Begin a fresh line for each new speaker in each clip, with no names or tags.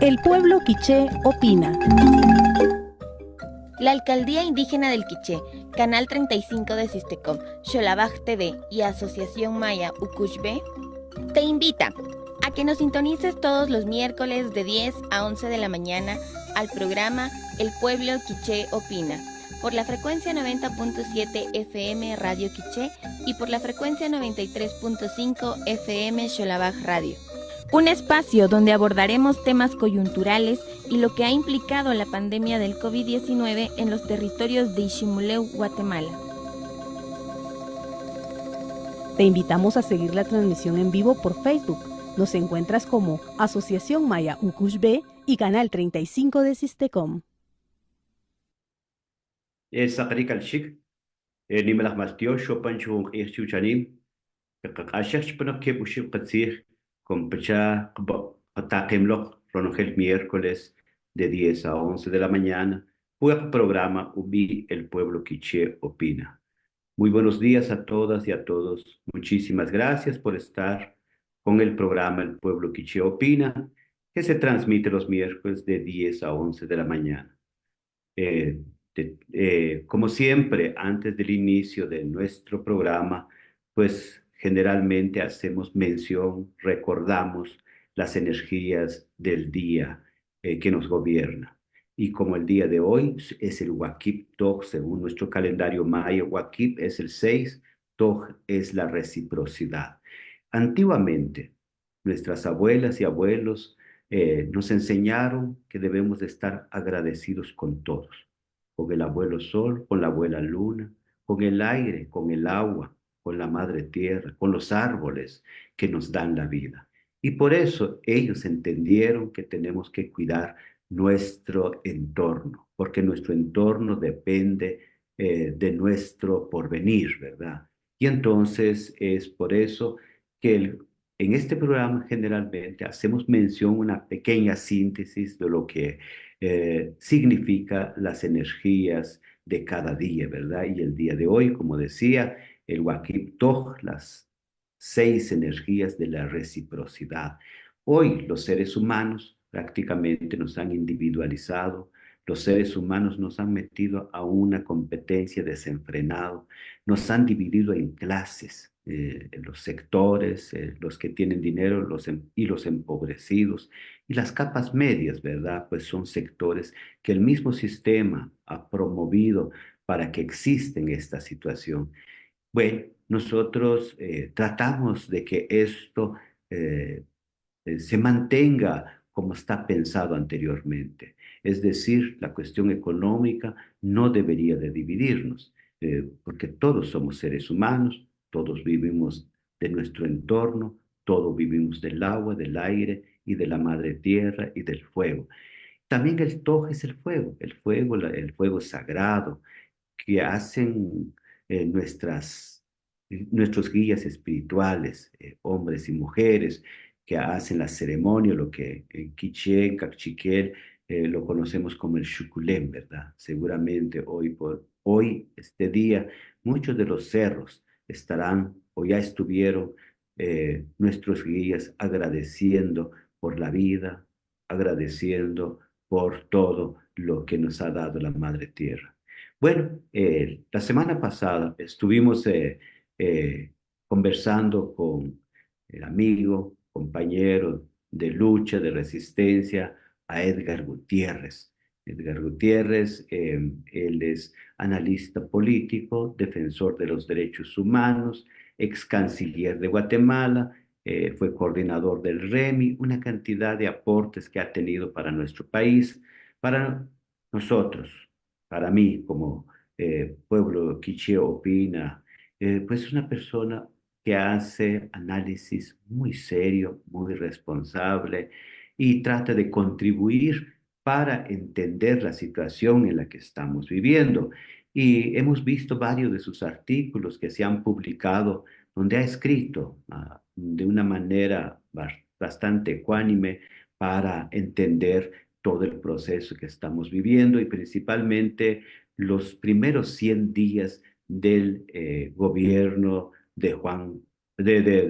El pueblo quiché opina.
La Alcaldía Indígena del Quiché, Canal 35 de Sistecom, Xolabaj TV y Asociación Maya Ucushbe te invita a que nos sintonices todos los miércoles de 10 a 11 de la mañana al programa El Pueblo Quiché Opina, por la frecuencia 90.7 FM Radio Quiché y por la frecuencia 93.5 FM Xolabaj Radio. Un espacio donde abordaremos temas coyunturales y lo que ha implicado la pandemia del COVID-19 en los territorios de Iximuleu, Guatemala.
Te invitamos a seguir la transmisión en vivo por Facebook. Nos encuentras como Asociación Maya Ucushbe y Canal 35 de Sistecom.
Saqrikal shik, nimelach maltio, chopan chung irchuchanim, ashach pano que bushib qatsir, con pecha ataqemloch, ronogel miércoles de 10 a 11 de la mañana, fue programa Ubi el Pueblo Quiché Opina. Muy buenos días a todas y a todos. Muchísimas gracias por estar con el programa El Pueblo Quiché Opina, que se transmite los miércoles de 10 a 11 de la mañana. Como siempre, antes del inicio de nuestro programa, pues generalmente hacemos mención, recordamos las energías del día que nos gobierna. Y como el día de hoy es el Wakip Toj, según nuestro calendario maya, Wakip es el 6, Toj es la reciprocidad. Antiguamente, nuestras abuelas y abuelos nos enseñaron que debemos de estar agradecidos con todos, con el abuelo sol, con la abuela luna, con el aire, con el agua, con la madre tierra, con los árboles que nos dan la vida. Y por eso ellos entendieron que tenemos que cuidar nuestro entorno, porque nuestro entorno depende de nuestro porvenir, ¿verdad? Y entonces es por eso que en este programa generalmente hacemos mención, una pequeña síntesis de lo que significa las energías de cada día, ¿verdad? Y el día de hoy, como decía, el Wakip Toj, las 6 energías de la reciprocidad. Hoy los seres humanos prácticamente nos han individualizado, los seres humanos nos han metido a una competencia desenfrenada, nos han dividido en clases, en los sectores, los que tienen dinero y los empobrecidos, y las capas medias, ¿verdad? Pues son sectores que el mismo sistema ha promovido para que exista en esta situación. Bueno, nosotros tratamos de que esto se mantenga como está pensado anteriormente. Es decir, la cuestión económica no debería de dividirnos, porque todos somos seres humanos, todos vivimos de nuestro entorno, todos vivimos del agua, del aire y de la madre tierra y del fuego. También el Toj es el fuego sagrado que hacen nuestros guías espirituales, hombres y mujeres, que hacen la ceremonia, lo que en Quiché, en Cachiquel, lo conocemos como el Shukulem, ¿verdad? Seguramente hoy, este día, muchos de los cerros estarán o ya estuvieron nuestros guías agradeciendo por la vida, agradeciendo por todo lo que nos ha dado la Madre Tierra. Bueno, la semana pasada estuvimos eh, conversando con el amigo, compañero de lucha, de resistencia, a Edgar Gutiérrez. Edgar Gutiérrez, él es analista político, defensor de los derechos humanos, ex canciller de Guatemala, fue coordinador del REMI, una cantidad de aportes que ha tenido para nuestro país, para nosotros, para mí como pueblo quiché opina, pues una persona que hace análisis muy serio, muy responsable y trata de contribuir para entender la situación en la que estamos viviendo. Y hemos visto varios de sus artículos que se han publicado donde ha escrito de una manera bastante ecuánime para entender todo el proceso que estamos viviendo y principalmente los primeros 100 días del gobierno de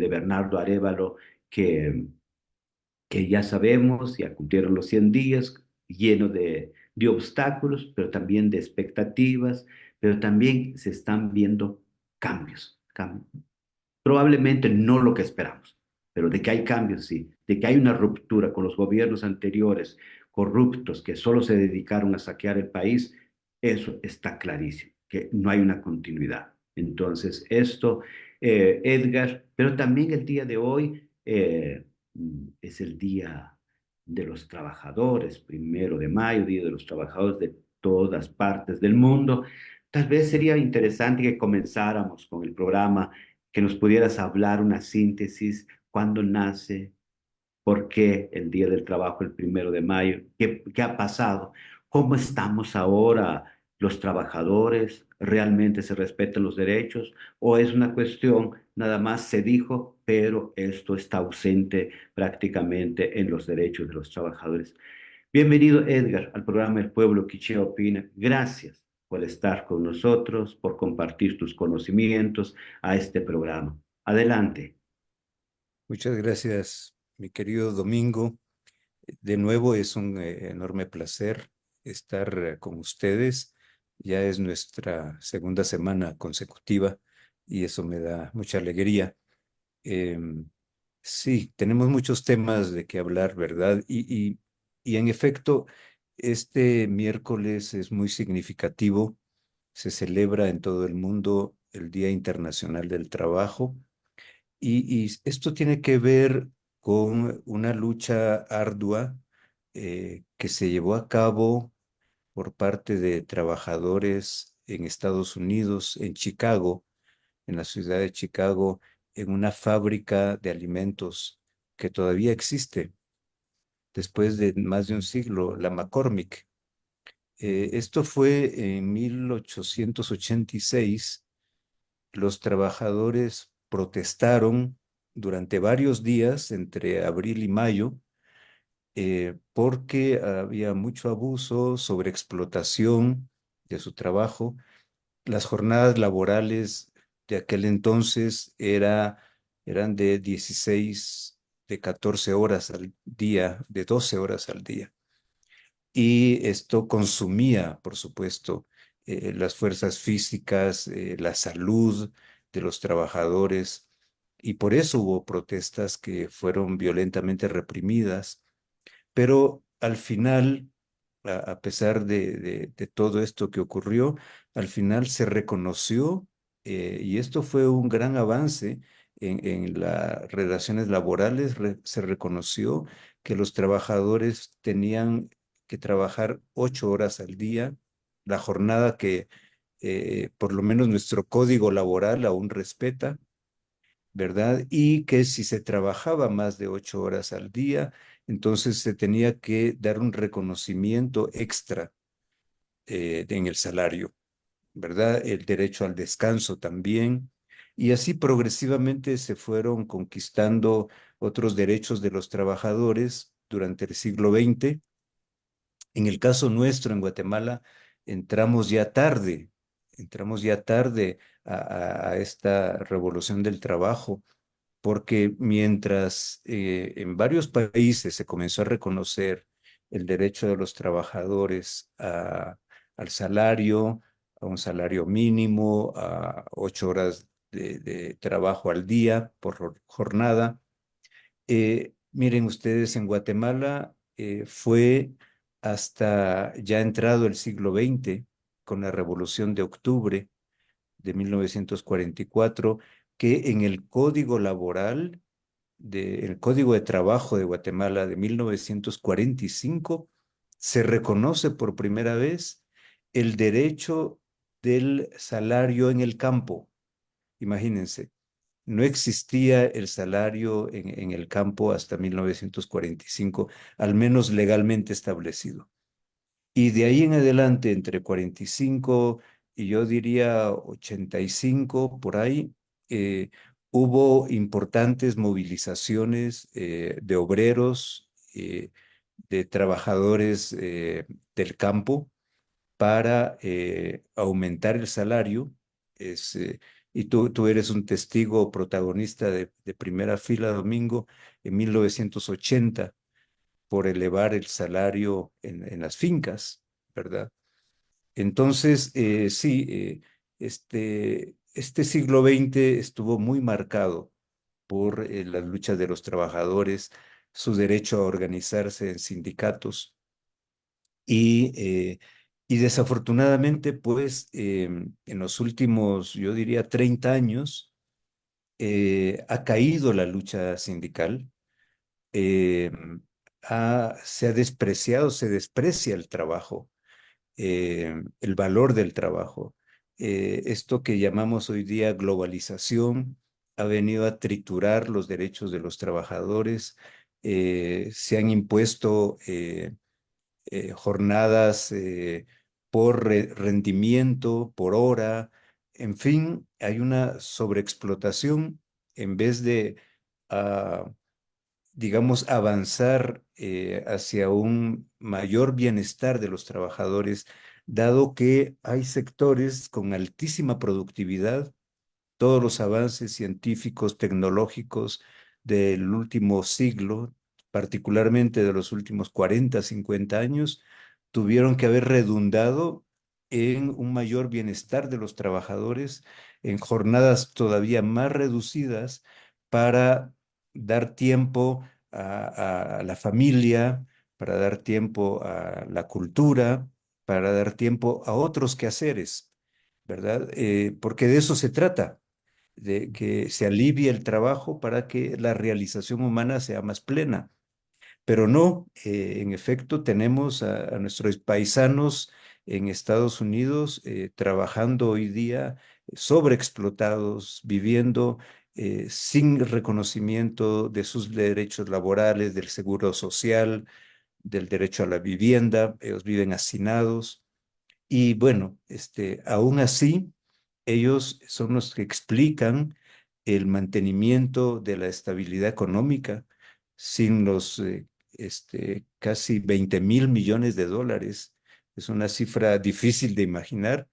Bernardo Arévalo, que que ya sabemos, ya cumplieron los 100 días, lleno de obstáculos, pero también de expectativas, pero también se están viendo cambios. Probablemente no lo que esperamos, pero de que hay cambios, sí, de que hay una ruptura con los gobiernos anteriores, corruptos, que solo se dedicaron a saquear el país, eso está clarísimo, que no hay una continuidad. Entonces, esto, Edgar, pero también el día de hoy es el Día de los Trabajadores, 1 de mayo, Día de los Trabajadores de todas partes del mundo. Tal vez sería interesante que comenzáramos con el programa, que nos pudieras hablar una síntesis, cuándo nace, por qué el Día del Trabajo el 1 de mayo, qué ha pasado, cómo estamos ahora los trabajadores, realmente se respetan los derechos o es una cuestión, nada más se dijo, pero esto está ausente prácticamente en los derechos de los trabajadores. Bienvenido, Edgar, al programa El Pueblo Quiché Opina. Gracias por estar con nosotros, por compartir tus conocimientos a este programa. Adelante.
Muchas gracias, mi querido Domingo. De nuevo es un enorme placer estar con ustedes. Ya es nuestra segunda semana consecutiva y eso me da mucha alegría. Em, sí, tenemos muchos temas de qué hablar, ¿verdad? Y en efecto, este miércoles es muy significativo. Se celebra en todo el mundo el Día Internacional del Trabajo y esto tiene que ver con una lucha ardua que se llevó a cabo por parte de trabajadores en Estados Unidos, en Chicago, en la ciudad de Chicago, en una fábrica de alimentos que todavía existe después de más de un siglo, la McCormick. Esto fue en 1886. Los trabajadores protestaron durante varios días, entre abril y mayo, porque había mucho abuso, sobreexplotación de su trabajo. Las jornadas laborales de aquel entonces eran de 16, de 14 horas al día, de 12 horas al día. Y esto consumía, por supuesto, las fuerzas físicas, la salud de los trabajadores, y por eso hubo protestas que fueron violentamente reprimidas. Pero al final, a pesar de todo esto que ocurrió, al final se reconoció, y esto fue un gran avance en las relaciones laborales, se reconoció que los trabajadores tenían que trabajar 8 horas al día, la jornada que por lo menos nuestro código laboral aún respeta, ¿verdad? Y que si se trabajaba más de 8 horas al día, entonces se tenía que dar un reconocimiento extra en el salario, ¿verdad? El derecho al descanso también. Y así progresivamente se fueron conquistando otros derechos de los trabajadores durante el siglo XX. En el caso nuestro en Guatemala, entramos ya tarde, entramos ya tarde a esta revolución del trabajo, porque mientras en varios países se comenzó a reconocer el derecho de los trabajadores al salario, a un salario mínimo, a 8 horas de trabajo al día por jornada. Miren ustedes, en Guatemala fue hasta ya entrado el siglo XX, con la Revolución de Octubre de 1944, que en el Código Laboral, el Código de Trabajo de Guatemala de 1945, se reconoce por primera vez el derecho del salario en el campo. Imagínense, no existía el salario en el campo hasta 1945, al menos legalmente establecido. Y de ahí en adelante, entre 45 y yo diría 85, por ahí, hubo importantes movilizaciones de obreros, de trabajadores del campo para aumentar el salario. Es, y tú eres un testigo protagonista de primera fila, Domingo, en 1980. por elevar el salario en las fincas, ¿verdad? Entonces, sí, este siglo XX estuvo muy marcado por las luchas de los trabajadores, su derecho a organizarse en sindicatos y, y desafortunadamente, pues, en los últimos, yo diría, 30 años, ha caído la lucha sindical, eh, se ha despreciado, se desprecia el trabajo, el valor del trabajo. Esto que llamamos hoy día globalización ha venido a triturar los derechos de los trabajadores. Se han impuesto jornadas por rendimiento, por hora, en fin, hay una sobreexplotación en vez de, ah, digamos, avanzar hacia un mayor bienestar de los trabajadores, dado que hay sectores con altísima productividad. Todos los avances científicos, tecnológicos del último siglo, particularmente de los últimos 40, 50 años, tuvieron que haber redundado en un mayor bienestar de los trabajadores, en jornadas todavía más reducidas para dar tiempo a la familia, para dar tiempo a la cultura, para dar tiempo a otros quehaceres, ¿verdad? Porque de eso se trata, de que se alivie el trabajo para que la realización humana sea más plena. Pero no, en efecto, tenemos a nuestros paisanos en Estados Unidos trabajando hoy día sobreexplotados, viviendo sin reconocimiento de sus derechos laborales, del seguro social, del derecho a la vivienda. Ellos viven hacinados. Y bueno, aún así, ellos son los que explican el mantenimiento de la estabilidad económica sin los casi 20.000 millones de dólares. Es una cifra difícil de imaginar,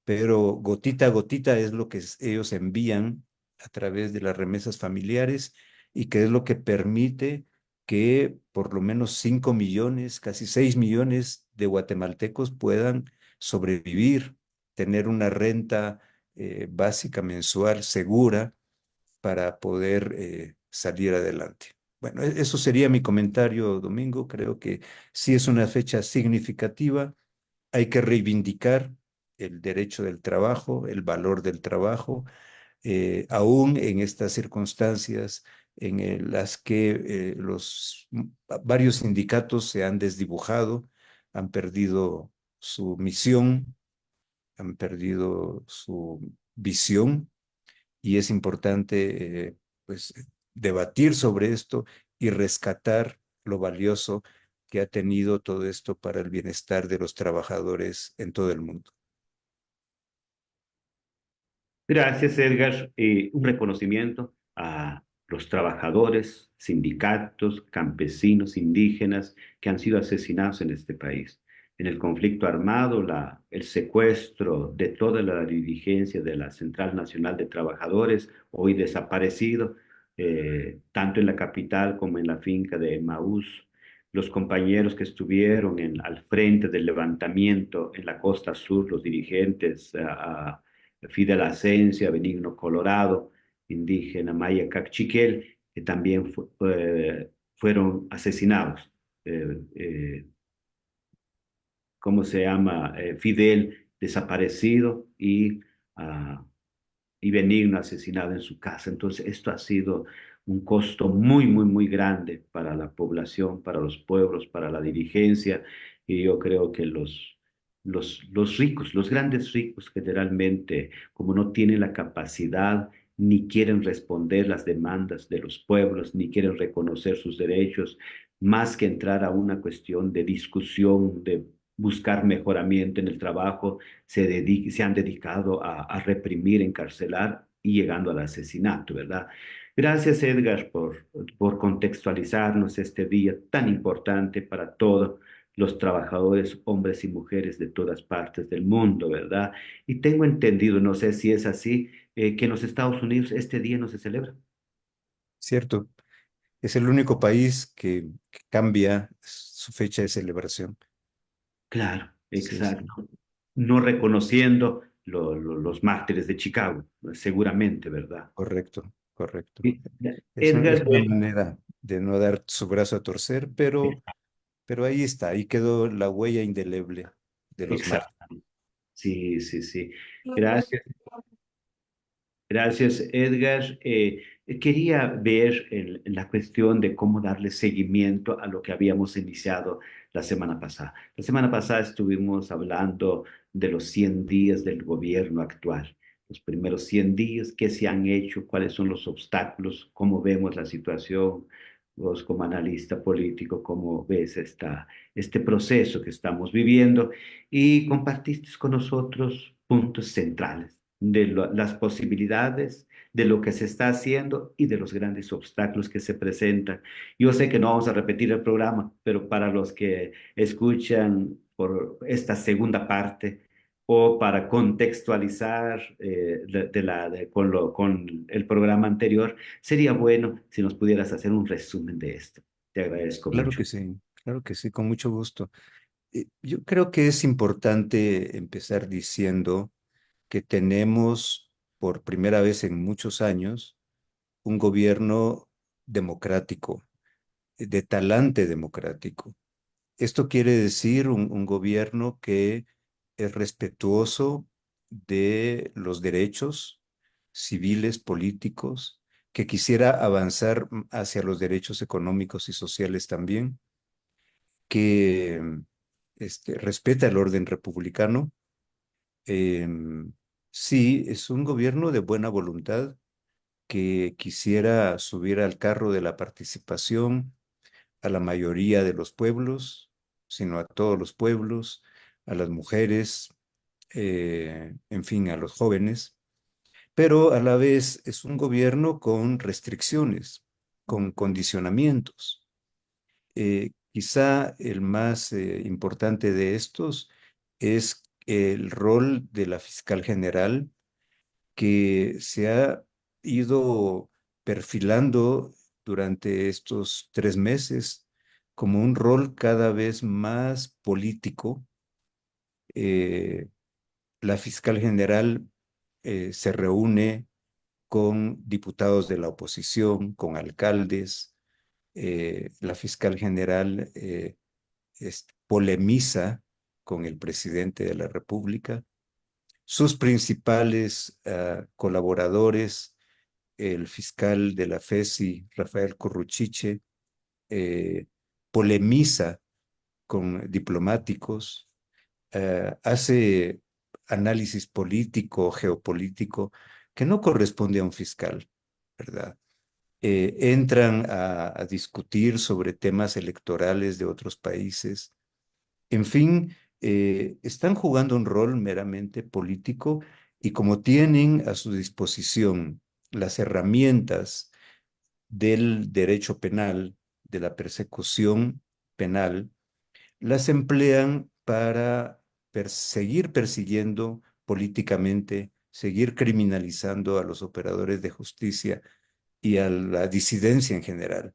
pero gotita a gotita es lo que ellos envían a través de las remesas familiares y que es lo que permite que por lo menos 5 millones, casi 6 millones de guatemaltecos puedan sobrevivir, tener una renta básica mensual segura para poder salir adelante. Bueno, eso sería mi comentario, Domingo. Creo que sí es una fecha significativa. Hay que reivindicar el derecho del trabajo, el valor del trabajo, aún en estas circunstancias en las que varios sindicatos se han desdibujado, han perdido su misión, han perdido su visión y es importante pues debatir sobre esto y rescatar lo valioso que ha tenido todo esto para el bienestar de los trabajadores en todo el mundo.
Gracias, Edgar. Un reconocimiento a los trabajadores, sindicatos, campesinos, indígenas que han sido asesinados en este país. En el conflicto armado, el secuestro de toda la dirigencia de la Central Nacional de Trabajadores, hoy desaparecido, tanto en la capital como en la finca de Emaús. Los compañeros que estuvieron al frente del levantamiento en la costa sur, los dirigentes Fidel Asencia, Benigno Colorado, indígena Maya Cachiquel, que también fueron asesinados. Eh, eh, ¿Cómo se llama? Fidel desaparecido ah, y Benigno asesinado en su casa. Entonces, esto ha sido un costo muy, muy, muy grande para la población, para los pueblos, para la dirigencia, y yo creo que los ricos, los grandes ricos generalmente, como no tienen la capacidad, ni quieren responder las demandas de los pueblos, ni quieren reconocer sus derechos, más que entrar a una cuestión de discusión, de buscar mejoramiento en el trabajo, se han dedicado a reprimir, encarcelar y llegando al asesinato, ¿verdad? Gracias, Edgar, por contextualizarnos este día tan importante para todos los trabajadores, hombres y mujeres de todas partes del mundo, ¿verdad? Y tengo entendido, no sé si es así, que en los Estados Unidos este día no se celebra.
¿Cierto? Es el único país que cambia su fecha de celebración.
Claro,
Sí, sí,
exacto. No reconociendo los mártires de Chicago, seguramente, ¿verdad?
correcto, correcto.
Y,
Es
Edgar,
una manera de no dar su brazo a torcer, pero ahí está, ahí quedó la huella indeleble de los mártires.
exacto. Sí, sí, sí. Gracias. Gracias, Edgar. Quería ver la cuestión de cómo darle seguimiento a lo que habíamos iniciado la semana pasada. La semana pasada estuvimos hablando de los 100 días del gobierno actual. Los primeros 100 días, qué se han hecho, cuáles son los obstáculos, cómo vemos la situación. Vos como analista político, cómo ves este proceso que estamos viviendo y compartiste con nosotros puntos centrales de las posibilidades, de lo que se está haciendo y de los grandes obstáculos que se presentan. Yo sé que no vamos a repetir el programa, pero para los que escuchan por esta segunda parte o para contextualizar con el programa anterior, sería bueno si nos pudieras hacer un resumen de esto. Te agradezco mucho.
Claro que sí, con mucho gusto. Yo creo que es importante empezar diciendo que tenemos por primera vez en muchos años un gobierno democrático, de talante democrático. Esto quiere decir un gobierno que es respetuoso de los derechos civiles, políticos, que quisiera avanzar hacia los derechos económicos y sociales también, que respeta el orden republicano. Sí, es un gobierno de buena voluntad que quisiera subir al carro de la participación a la mayoría de los pueblos, sino a todos los pueblos, a las mujeres, en fin, a los jóvenes, pero a la vez es un gobierno con restricciones, con condicionamientos. Quizá el más importante de estos es el rol de la fiscal general que se ha ido perfilando durante estos 3 meses como un rol cada vez más político. Eh, la fiscal general se reúne con diputados de la oposición, con alcaldes. La fiscal general polemiza con el presidente de la República. Sus principales colaboradores, el fiscal de la FESI, Rafael Corruchiche, eh, polemiza con diplomáticos, hace análisis político, geopolítico, que no corresponde a un fiscal, ¿verdad? Entran a discutir sobre temas electorales de otros países. En fin, están jugando un rol meramente político y como tienen a su disposición las herramientas del derecho penal, de la persecución penal, las emplean para seguir persiguiendo políticamente, seguir criminalizando a los operadores de justicia y a la disidencia en general.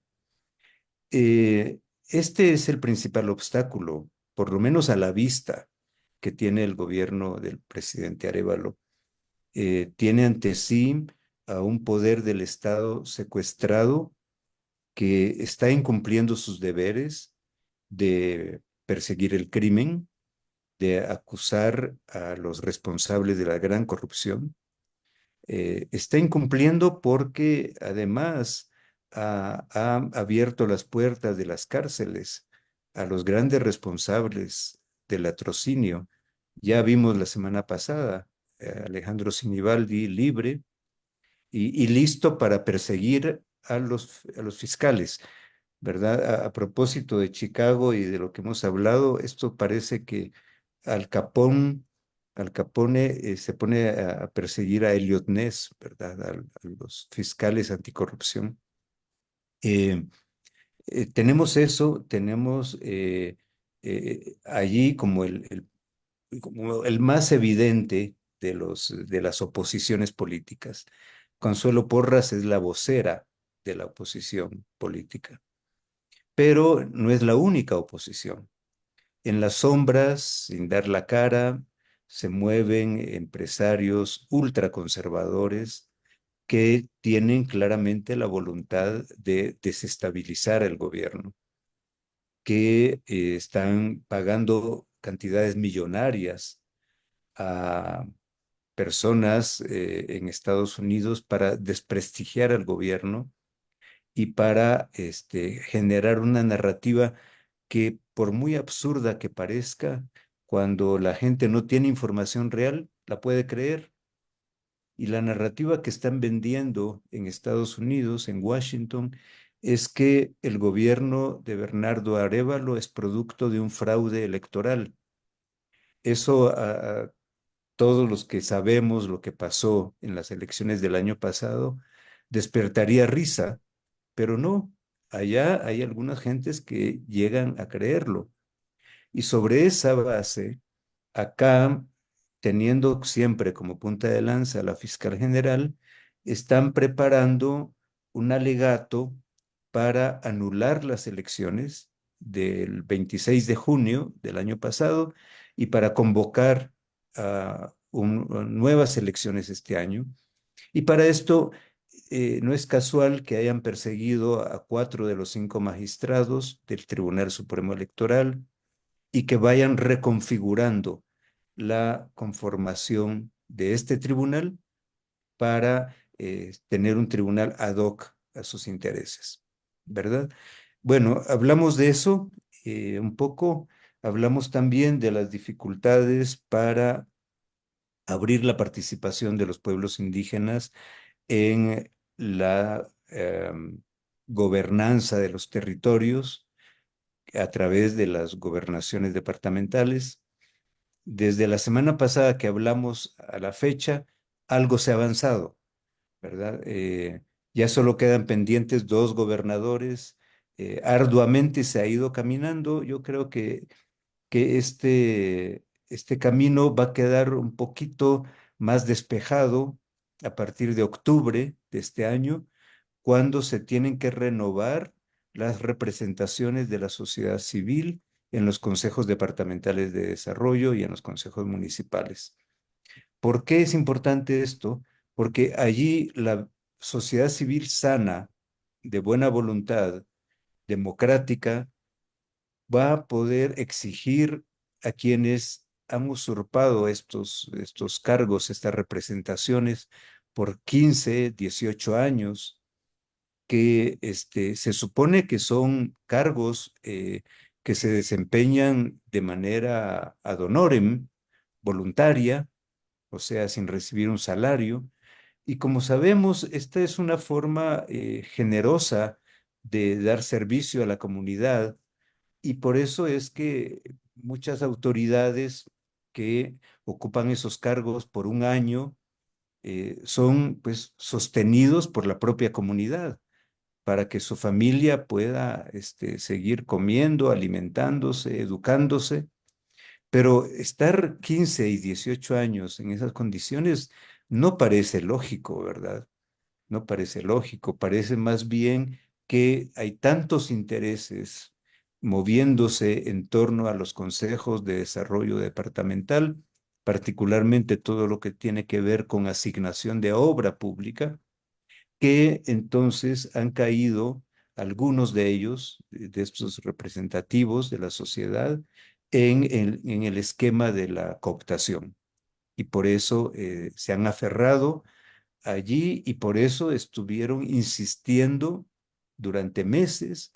Este es el principal obstáculo, por lo menos a la vista, que tiene el gobierno del presidente Arévalo. Tiene ante sí a un poder del Estado secuestrado que está incumpliendo sus deberes de perseguir el crimen, de acusar a los responsables de la gran corrupción. Está incumpliendo porque además ha abierto las puertas de las cárceles a los grandes responsables del latrocinio. Ya vimos la semana pasada Alejandro Sinibaldi libre y listo para perseguir a los fiscales, ¿verdad? A propósito de Chicago y de lo que hemos hablado, esto parece que Al Capone, Al Capone se pone a perseguir a Elliot Ness, ¿verdad? A los fiscales anticorrupción. Eh, tenemos eso, tenemos allí como el más evidente de las oposiciones políticas. Consuelo Porras es la vocera de la oposición política. Pero no es la única oposición. En las sombras, sin dar la cara, se mueven empresarios ultraconservadores que tienen claramente la voluntad de desestabilizar el gobierno, que están pagando cantidades millonarias a personas en Estados Unidos para desprestigiar al gobierno y para generar una narrativa que, por muy absurda que parezca, cuando la gente no tiene información real, la puede creer. Y la narrativa que están vendiendo en Estados Unidos, en Washington, es que el gobierno de Bernardo Arévalo es producto de un fraude electoral. Eso a todos los que sabemos lo que pasó en las elecciones del año pasado despertaría risa, pero no. Allá hay algunas gentes que llegan a creerlo. Y sobre esa base, acá, teniendo siempre como punta de lanza a la fiscal general, están preparando un alegato para anular las elecciones del 26 de junio del año pasado y para convocar a nuevas elecciones este año. Y para esto no es casual que hayan perseguido a 4 de los 5 magistrados del Tribunal Supremo Electoral y que vayan reconfigurando la conformación de este tribunal para tener un tribunal ad hoc a sus intereses, ¿verdad? Bueno, hablamos de eso un poco, hablamos también de las dificultades para abrir la participación de los pueblos indígenas en la gobernanza de los territorios a través de las gobernaciones departamentales. Desde la semana pasada que hablamos a la fecha, algo se ha avanzado, ¿verdad? Ya solo quedan pendientes 2 gobernadores. Arduamente se ha ido caminando. Yo creo que este camino va a quedar un poquito más despejado a partir de octubre de este año, cuando se tienen que renovar las representaciones de la sociedad civil en los consejos departamentales de desarrollo y en los consejos municipales. ¿Por qué es importante esto? Porque allí la sociedad civil sana, de buena voluntad, democrática, va a poder exigir a quienes han usurpado estos cargos, estas representaciones por 15, 18 años, que se supone que son cargos que se desempeñan de manera ad honorem, voluntaria, o sea, sin recibir un salario. Y como sabemos, esta es una forma generosa de dar servicio a la comunidad, y por eso es que muchas autoridades que ocupan esos cargos por un año son pues sostenidos por la propia comunidad para que su familia pueda seguir comiendo, alimentándose, educándose. Pero estar 15 y 18 años en esas condiciones no parece lógico, ¿verdad? No parece lógico, parece más bien que hay tantos intereses moviéndose en torno a los consejos de desarrollo departamental, particularmente todo lo que tiene que ver con asignación de obra pública, que entonces han caído algunos de ellos, de estos representativos de la sociedad, en el esquema de la cooptación. Y por eso se han aferrado allí y por eso estuvieron insistiendo durante meses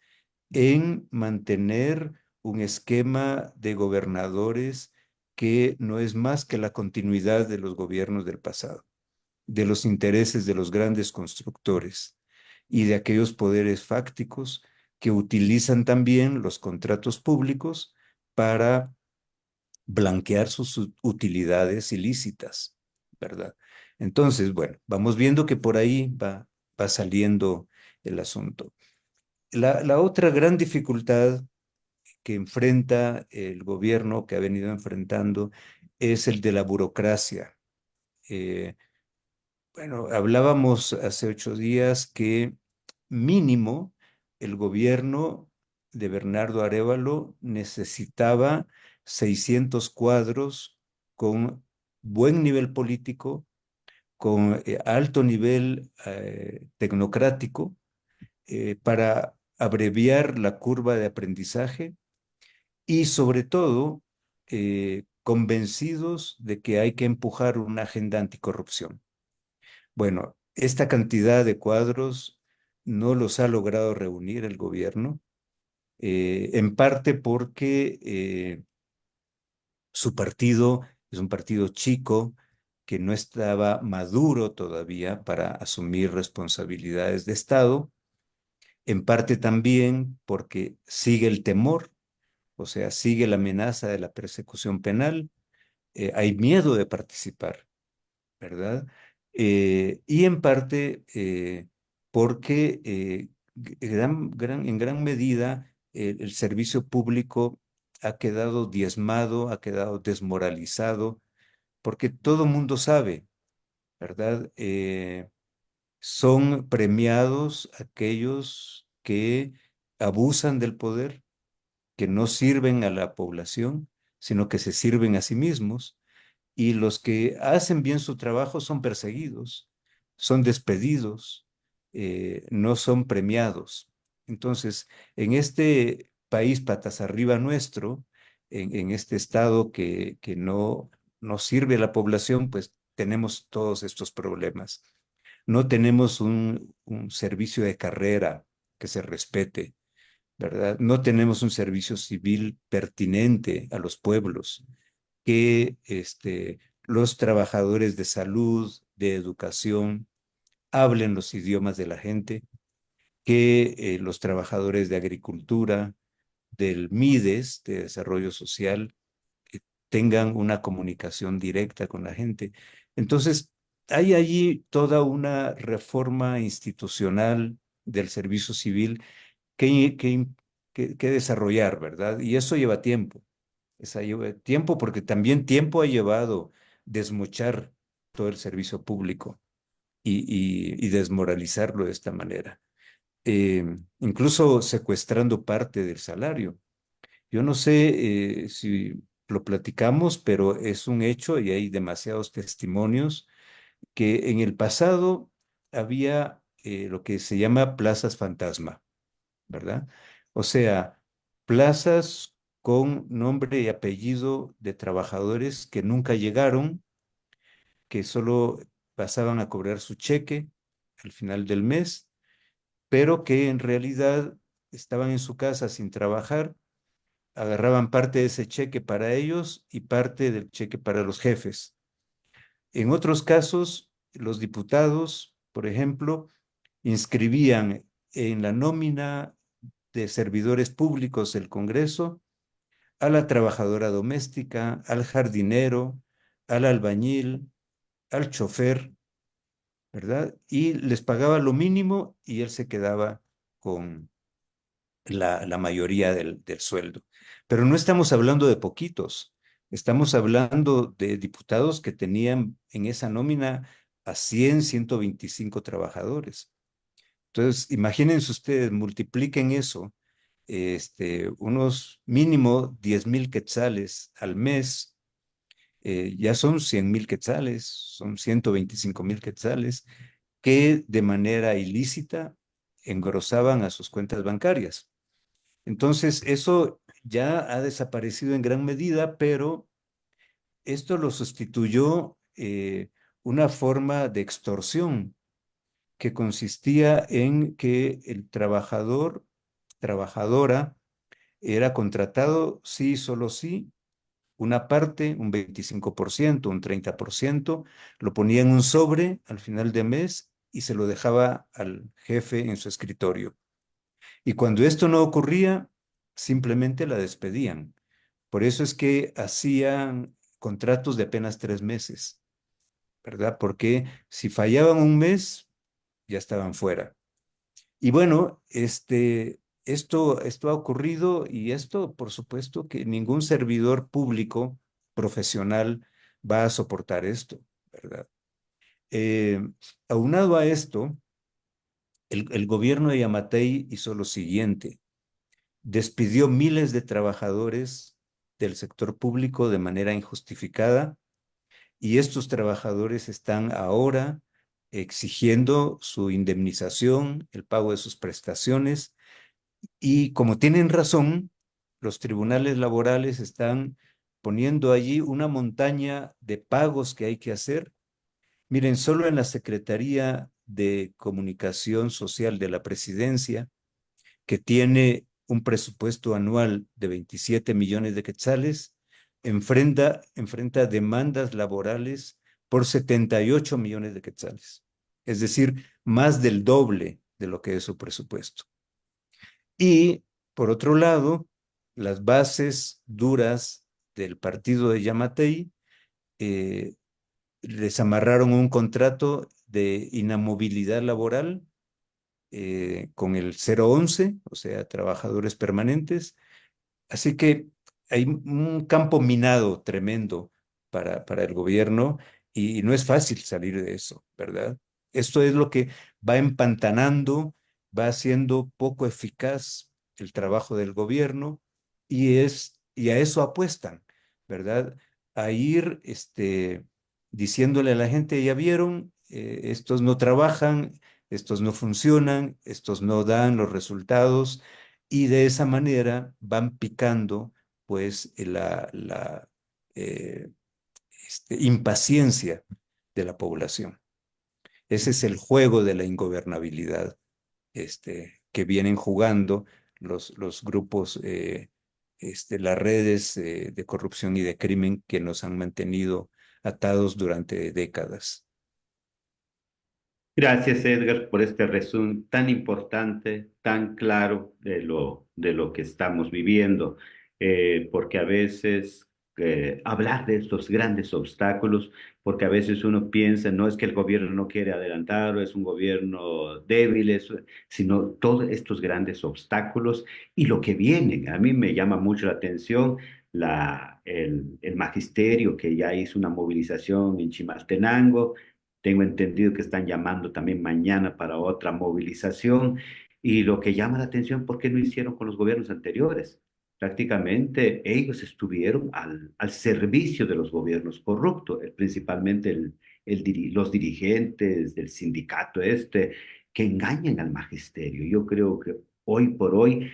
en mantener un esquema de gobernadores que no es más que la continuidad de los gobiernos del pasado, de los intereses de los grandes constructores y de aquellos poderes fácticos que utilizan también los contratos públicos para blanquear sus utilidades ilícitas, ¿verdad? Entonces, bueno, vamos viendo que por ahí va saliendo el asunto. La otra gran dificultad que enfrenta el gobierno, que ha venido enfrentando, es el de la burocracia. Bueno, hablábamos hace 8 días que mínimo, el gobierno de Bernardo Arévalo necesitaba 600 cuadros con buen nivel político, con alto nivel tecnocrático, para abreviar la curva de aprendizaje y sobre todo convencidos de que hay que empujar una agenda anticorrupción. Bueno, esta cantidad de cuadros no los ha logrado reunir el gobierno, en parte porque su partido es un partido chico que no estaba maduro todavía para asumir responsabilidades de Estado, en parte también porque sigue el temor, o sea, sigue la amenaza de la persecución penal, hay miedo de participar, ¿verdad? Y en parte porque en gran medida el servicio público ha quedado diezmado, ha quedado desmoralizado, porque todo mundo sabe, ¿verdad? Son premiados aquellos que abusan del poder, que no sirven a la población, sino que se sirven a sí mismos, y los que hacen bien su trabajo son perseguidos, son despedidos, no son premiados. Entonces, en este país patas arriba nuestro, en este estado que no sirve a la población, pues tenemos todos estos problemas. No tenemos un servicio de carrera que se respete, ¿verdad? No tenemos un servicio civil pertinente a los pueblos, que los trabajadores de salud, de educación, hablen los idiomas de la gente, que los trabajadores de agricultura, del MIDES, de Desarrollo Social, tengan una comunicación directa con la gente. Entonces, hay allí toda una reforma institucional del servicio civil que, que, que desarrollar, ¿verdad? Y eso lleva tiempo. Esa lleva tiempo porque también tiempo ha llevado desmochar todo el servicio público y desmoralizarlo de esta manera. Incluso secuestrando parte del salario. Yo no sé si lo platicamos, pero es un hecho y hay demasiados testimonios que en el pasado había lo que se llama plazas fantasma, ¿verdad? O sea, plazas con nombre y apellido de trabajadores que nunca llegaron, que solo pasaban a cobrar su cheque al final del mes, pero que en realidad estaban en su casa sin trabajar, agarraban parte de ese cheque para ellos y parte del cheque para los jefes. En otros casos, los diputados, por ejemplo, inscribían en la nómina de servidores públicos del Congreso a la trabajadora doméstica, al jardinero, al albañil, al chofer, ¿verdad? Y les pagaba lo mínimo y él se quedaba con la mayoría del sueldo. Pero no estamos hablando de poquitos, estamos hablando de diputados que tenían en esa nómina a 100, 125 trabajadores. Entonces, imagínense ustedes, multipliquen eso, unos mínimo 10,000 quetzales al mes, ya son 100,000 quetzales, son 125,000 quetzales, que de manera ilícita engrosaban a sus cuentas bancarias. Entonces, eso ya ha desaparecido en gran medida, pero esto lo sustituyó una forma de extorsión que consistía en que el trabajador, trabajadora, era contratado sí, solo sí, una parte, un 25%, un 30%, lo ponía en un sobre al final de mes y se lo dejaba al jefe en su escritorio. Y cuando esto no ocurría, simplemente la despedían. Por eso es que hacían contratos de apenas 3 meses, ¿verdad? Porque si fallaban un mes, ya estaban fuera. Y bueno, esto ha ocurrido y esto, por supuesto, que ningún servidor público profesional va a soportar esto, ¿verdad? Eh, Aunado a esto, el gobierno de Yamatei hizo lo siguiente: despidió miles de trabajadores del sector público de manera injustificada, y estos trabajadores están ahora exigiendo su indemnización, el pago de sus prestaciones, y como tienen razón, los tribunales laborales están poniendo allí una montaña de pagos que hay que hacer. Miren, solo en la Secretaría de Comunicación Social de la Presidencia, que tiene un presupuesto anual de 27 millones de quetzales, enfrenta demandas laborales por 78 millones de quetzales. Es decir, más del doble de lo que es su presupuesto. Y, por otro lado, las bases duras del partido de Yamatei eh, les amarraron un contrato de inamovilidad laboral con el 011, o sea, trabajadores permanentes. Así que hay un campo minado tremendo para el gobierno, y no es fácil salir de eso, ¿verdad? Esto es lo que va empantanando, va haciendo poco eficaz el trabajo del gobierno, y a eso apuestan, ¿verdad? A ir diciéndole a la gente: ya vieron, estos no trabajan, estos no funcionan, estos no dan los resultados, y de esa manera van picando pues la eh, impaciencia de la población. Ese es el juego de la ingobernabilidad que vienen jugando los grupos, las redes de corrupción y de crimen que nos han mantenido atados durante décadas.
Gracias, Edgar, por este resumen tan importante, tan claro de lo que estamos viviendo, porque a veces hablar de estos grandes obstáculos, porque a veces uno piensa, no es que el gobierno no quiere adelantar o es un gobierno débil, sino todos estos grandes obstáculos y lo que vienen. A mí me llama mucho la atención el magisterio que ya hizo una movilización en Chimaltenango. Tengo entendido que están llamando también mañana para otra movilización. Y lo que llama la atención, ¿por qué no hicieron con los gobiernos anteriores? Prácticamente ellos estuvieron al servicio de los gobiernos corruptos, principalmente los dirigentes del sindicato que engañan al magisterio. Yo creo que hoy por hoy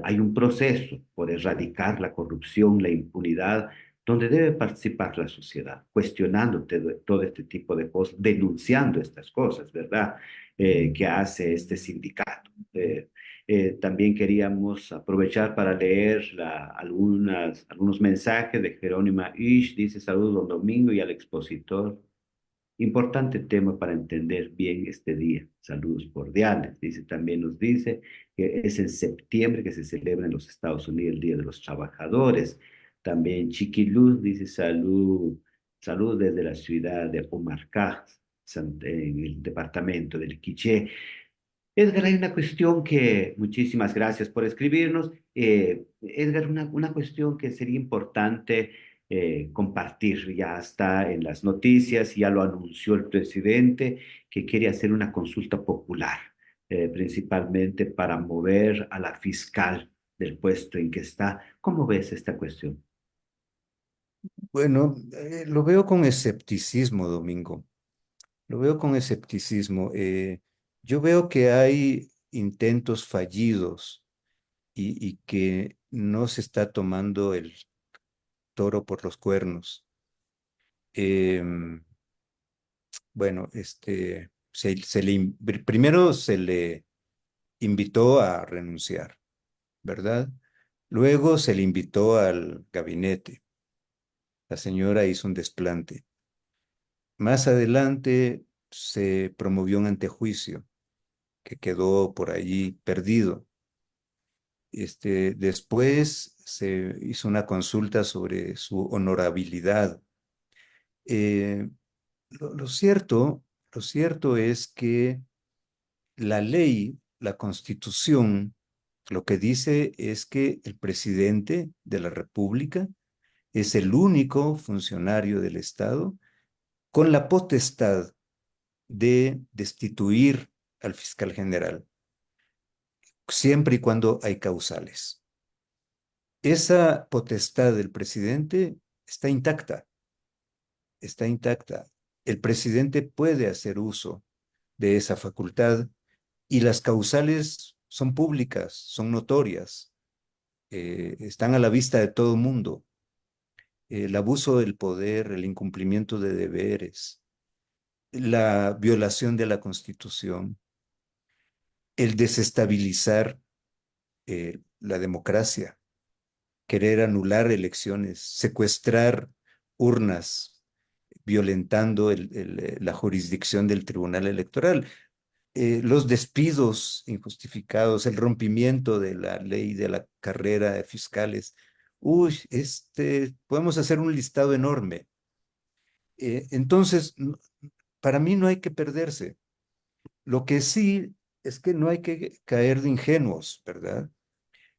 hay un proceso por erradicar la corrupción, la impunidad, donde debe participar la sociedad, cuestionando todo este tipo de cosas, denunciando estas cosas, ¿verdad? Que hace este sindicato. También queríamos aprovechar para leer algunos mensajes de Jerónima Ish. Dice: saludos, don Domingo, y al expositor. Importante tema para entender bien este día. Saludos cordiales. Dice, también nos dice que es en septiembre que se celebra en los Estados Unidos el Día de los Trabajadores. También Chiquiluz dice: salud desde la ciudad de Omarcá, en el departamento del Quiché. Edgar, hay una cuestión que, muchísimas gracias por escribirnos. Edgar, una cuestión que sería importante compartir. Ya está en las noticias, ya lo anunció el presidente, que quiere hacer una consulta popular, principalmente para mover a la fiscal del puesto en que está. ¿Cómo ves esta cuestión?
Bueno, lo veo con escepticismo, Domingo. Lo veo con escepticismo. Yo veo que hay intentos fallidos, y que no se está tomando el toro por los cuernos. Em, bueno, primero se le invitó a renunciar, ¿verdad? Luego se le invitó al gabinete. La señora hizo un desplante. Más adelante se promovió un antejuicio que quedó por allí perdido. Después se hizo una consulta sobre su honorabilidad. Eh, lo cierto es que la ley, la Constitución, lo que dice es que el presidente de la República es el único funcionario del Estado con la potestad de destituir al fiscal general, siempre y cuando hay causales. Esa potestad del presidente está intacta, está intacta. El presidente puede hacer uso de esa facultad y las causales son públicas, son notorias, están a la vista de todo el mundo. El abuso del poder, el incumplimiento de deberes, la violación de la Constitución, el desestabilizar la democracia, querer anular elecciones, secuestrar urnas, violentando la jurisdicción del Tribunal Electoral, los despidos injustificados, el rompimiento de la ley de la carrera de fiscales. Uy, podemos hacer un listado enorme. Entonces, para mí no hay que perderse. Lo que sí es que no hay que caer de ingenuos, ¿verdad?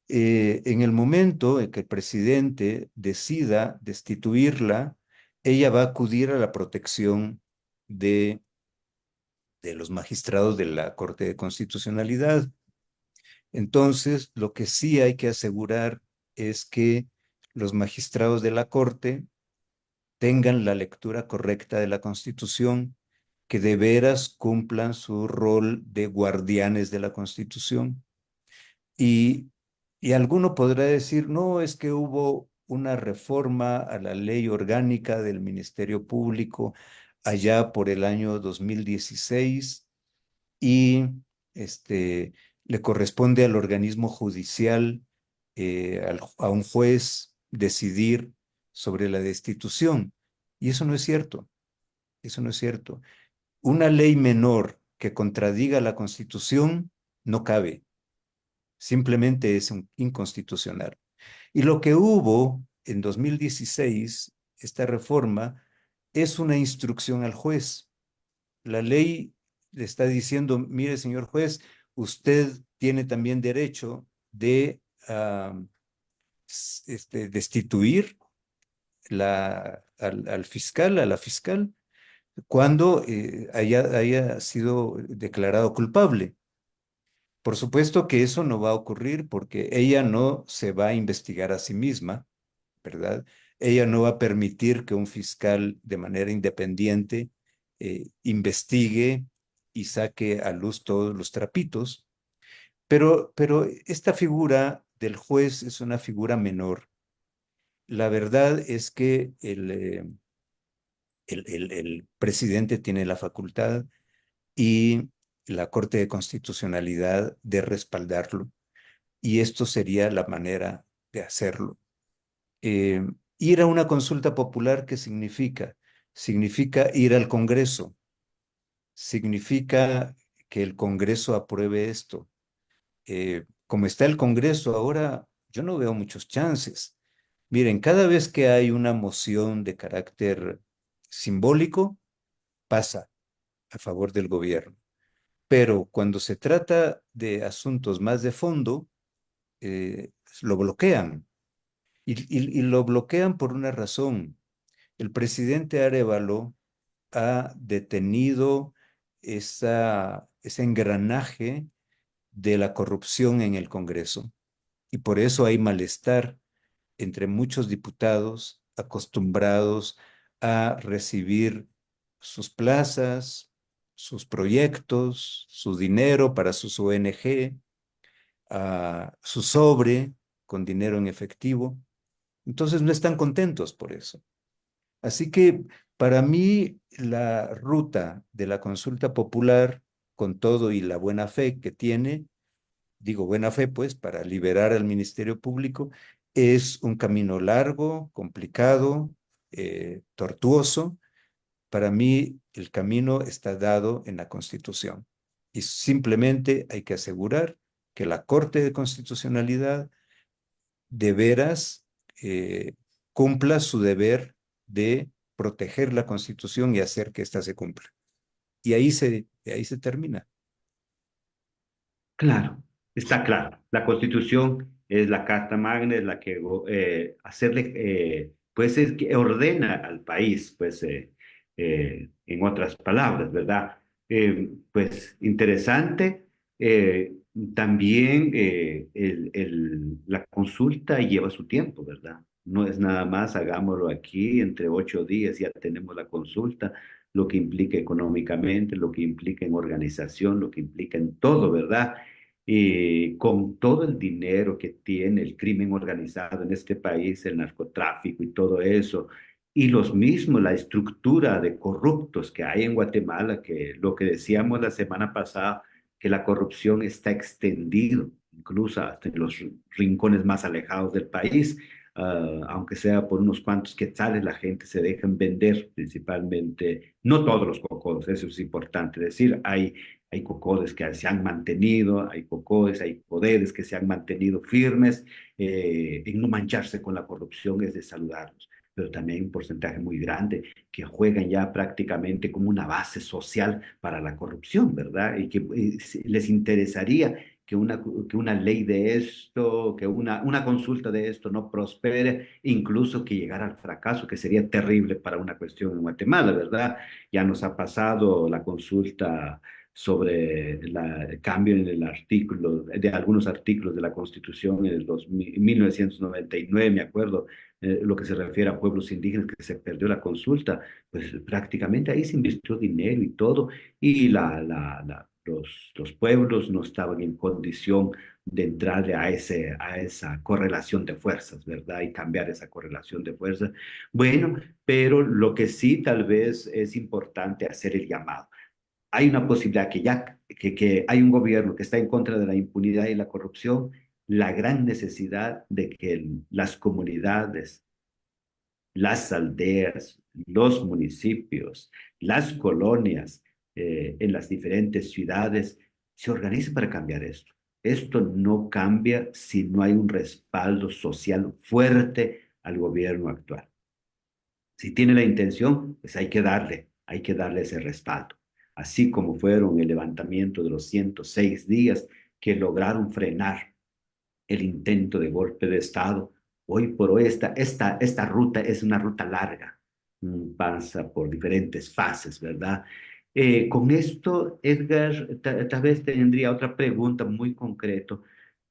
En el momento en que el presidente decida destituirla, ella va a acudir a la protección de, de los magistrados de la Corte de Constitucionalidad. Entonces, lo que sí hay que asegurar es que los magistrados de la Corte tengan la lectura correcta de la Constitución, que de veras cumplan su rol de guardianes de la Constitución. Y, y alguno podrá decir, no, es que hubo una reforma a la ley orgánica del Ministerio Público allá por el año 2016 y le corresponde al organismo judicial, a un juez, decidir sobre la destitución. Y eso no es cierto, eso no es cierto. Una ley menor que contradiga la Constitución no cabe, simplemente es inconstitucional. Y lo que hubo en 2016, esta reforma, es una instrucción al juez. La ley le está diciendo, mire, señor juez, usted tiene también derecho de destituir al fiscal, a la fiscal, cuando haya sido declarado culpable. Por supuesto que eso no va a ocurrir porque ella no se va a investigar a sí misma, ¿verdad? Ella no va a permitir que un fiscal de manera independiente investigue y saque a luz todos los trapitos, pero esta figura del juez es una figura menor. La verdad es que el presidente tiene la facultad y la Corte de Constitucionalidad de respaldarlo, y esto sería la manera de hacerlo. Eh, Ir a una consulta popular, ¿qué significa? Significa ir al Congreso, significa que el Congreso apruebe esto. Como está el Congreso ahora, yo no veo muchos chances. Miren, cada vez que hay una moción de carácter simbólico, pasa a favor del gobierno. Pero cuando se trata de asuntos más de fondo, lo bloquean. Y lo bloquean por una razón. El presidente Arévalo ha detenido ese engranaje de la corrupción en el Congreso. Y por eso hay malestar entre muchos diputados acostumbrados a recibir sus plazas, sus proyectos, su dinero para sus ONG, su sobre con dinero en efectivo. Entonces no están contentos por eso. Así que para mí la ruta de la consulta popular, con todo y la buena fe que tiene, digo buena fe pues, para liberar al Ministerio Público, es un camino largo, complicado, tortuoso. Para mí el camino está dado en la Constitución y simplemente hay que asegurar que la Corte de Constitucionalidad de veras cumpla su deber de proteger la Constitución y hacer que ésta se cumpla. Y ahí se termina.
Claro, está claro. La Constitución es la Carta Magna, es la que pues es que ordena al país, pues en otras palabras, ¿verdad? Pues interesante. Eh, También la consulta lleva su tiempo, ¿verdad? No es nada más, hagámoslo aquí, entre 8 días ya tenemos la consulta, lo que implica económicamente, lo que implica en organización, lo que implica en todo, ¿verdad? Y con todo el dinero que tiene el crimen organizado en este país, el narcotráfico y todo eso, y los mismos, la estructura de corruptos que hay en Guatemala, que lo que decíamos la semana pasada, que la corrupción está extendido, incluso hasta en los rincones más alejados del país, aunque sea por unos cuantos quetzales, la gente se deja vender principalmente, no todos los cocodos, eso es importante decir, hay cocodes que se han mantenido, hay cocodes, hay poderes que se han mantenido firmes, en no mancharse con la corrupción es de saludarlos, pero también hay un porcentaje muy grande que juegan ya prácticamente como una base social para la corrupción, ¿verdad? Y que les interesaría que una ley de esto, que una consulta de esto no prospere, incluso que llegara al fracaso, que sería terrible para una cuestión en Guatemala, ¿verdad? Ya nos ha pasado la consulta sobre el cambio en el artículo, de algunos artículos de la Constitución en el 1999, me acuerdo, lo que se refiere a pueblos indígenas, que se perdió la consulta, pues prácticamente ahí se invirtió dinero y todo, y los pueblos no estaban en condición de entrarle a esa correlación de fuerzas, ¿verdad? Y cambiar esa correlación de fuerzas. Bueno, pero lo que sí tal vez es importante hacer el llamado. Hay una posibilidad que hay un gobierno que está en contra de la impunidad y la corrupción, la gran necesidad de que las comunidades, las aldeas, los municipios, las colonias en las diferentes ciudades se organicen para cambiar esto. Esto no cambia si no hay un respaldo social fuerte al gobierno actual. Si tiene la intención, pues hay que darle ese respaldo. Así como fueron el levantamiento de los 106 días que lograron frenar el intento de golpe de Estado. Hoy por hoy esta ruta es una ruta larga, pasa por diferentes fases, ¿verdad? Con esto, Edgar, tal vez tendría otra pregunta muy concreta.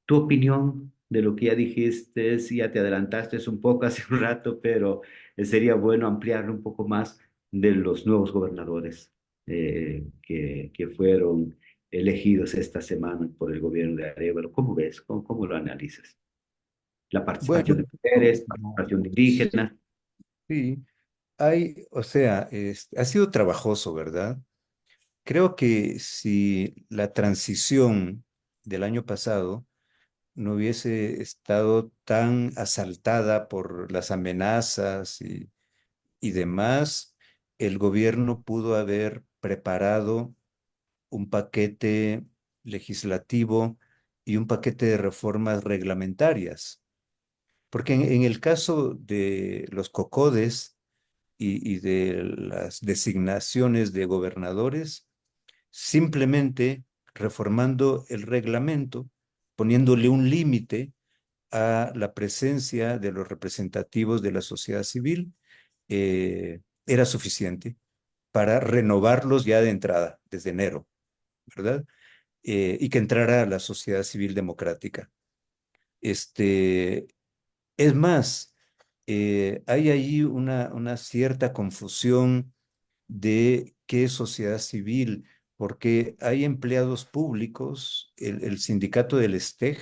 Tu opinión de lo que ya dijiste, si ya te adelantaste un poco hace un rato, pero sería bueno ampliarlo un poco más de los nuevos gobernadores que fueron elegidos esta semana por el gobierno de Arevalo. ¿Cómo ves? ¿Cómo lo analizas? La
Bueno,
participación de mujeres, participación de indígenas.
sí, o sea, ha sido trabajoso, ¿verdad? Creo que si la transición del año pasado no hubiese estado tan asaltada por las amenazas y demás, el gobierno pudo haber preparado un paquete legislativo y un paquete de reformas reglamentarias. Porque en el caso de los COCODES y de las designaciones de gobernadores, simplemente reformando el reglamento, poniéndole un límite a la presencia de los representativos de la sociedad civil, era suficiente para renovarlos ya de entrada, desde enero, ¿verdad? Y que entrara la sociedad civil democrática. Este, es más, hay ahí una cierta confusión de qué es sociedad civil, porque hay empleados públicos, el sindicato del STEG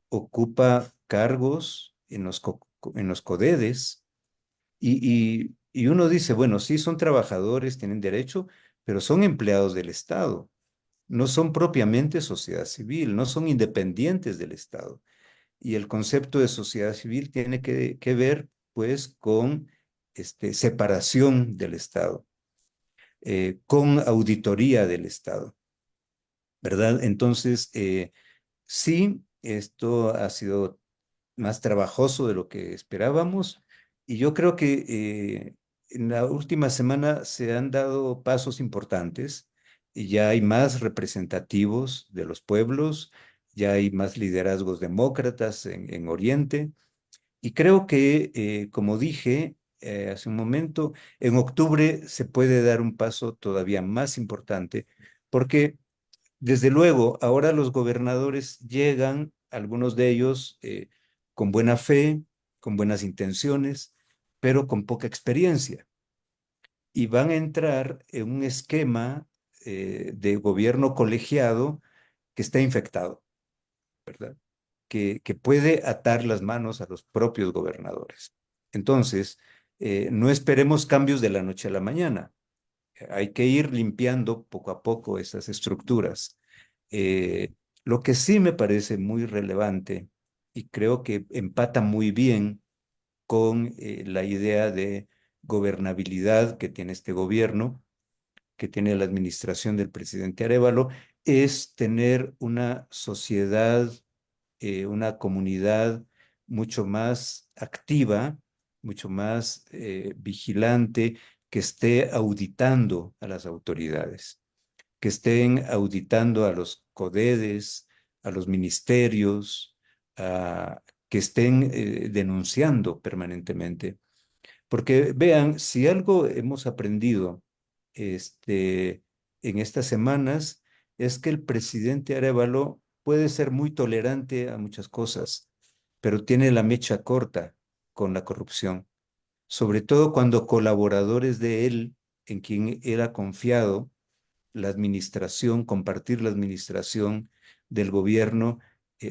ocupa cargos en los CODEDES y uno dice, bueno, sí, son trabajadores, tienen derecho, pero son empleados del Estado, no son propiamente sociedad civil, no son independientes del Estado. Y el concepto de sociedad civil tiene que ver, pues, con separación del Estado, con auditoría del Estado, ¿verdad? Entonces, sí, esto ha sido más trabajoso de lo que esperábamos y yo creo que en la última semana se han dado pasos importantes y ya hay más representativos de los pueblos, ya hay más liderazgos demócratas en Oriente y creo que, como dije hace un momento, en octubre se puede dar un paso todavía más importante porque desde luego ahora los gobernadores llegan, algunos de ellos con buena fe, con buenas intenciones, pero con poca experiencia, y van a entrar en un esquema de gobierno colegiado que está infectado, ¿verdad? Que puede atar las manos a los propios gobernadores. Entonces, no esperemos cambios de la noche a la mañana. Hay que ir limpiando poco a poco esas estructuras. Eh, lo que sí me parece muy relevante y creo que empata muy bien con la idea de gobernabilidad que tiene este gobierno, que tiene la administración del presidente Arévalo, es tener una sociedad, una comunidad mucho más activa, mucho más vigilante, que esté auditando a las autoridades, que estén auditando a los CODEDES, a los ministerios, que estén denunciando permanentemente. Porque vean, si algo hemos aprendido en estas semanas, es que el presidente Arévalo puede ser muy tolerante a muchas cosas, pero tiene la mecha corta con la corrupción, sobre todo cuando colaboradores de él, en quien él ha confiado la administración, compartir la administración del gobierno,